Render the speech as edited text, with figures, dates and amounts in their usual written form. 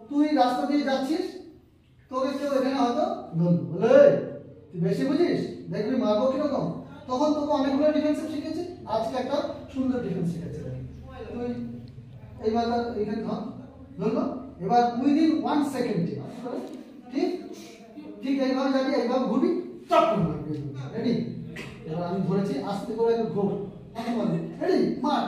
তুই রাস্তা দিয়ে যাচ্ছিস, তোকে কেউ এখানে হয়তো ধরলো, বলে তুই বেশি বুঝিস, দেখবি মারবো কিরকম। তখন তোকে অনেকগুলো ডিফেন্সিভ শিখেছি, আজকে একটা সুন্দর ডিফেন্স শিখেছি। তুই এইবার এখানে ধরলো, এবার উইদিন 1 সেকেন্ড, ঠিক ঠিক এইভাবে যাবি, এইভাবে ঘুরবি, চপ করে মারবি। রেডি? এবার আমি ধরেছি, আস্তে করে একটু ঘোর, রেডি, মার।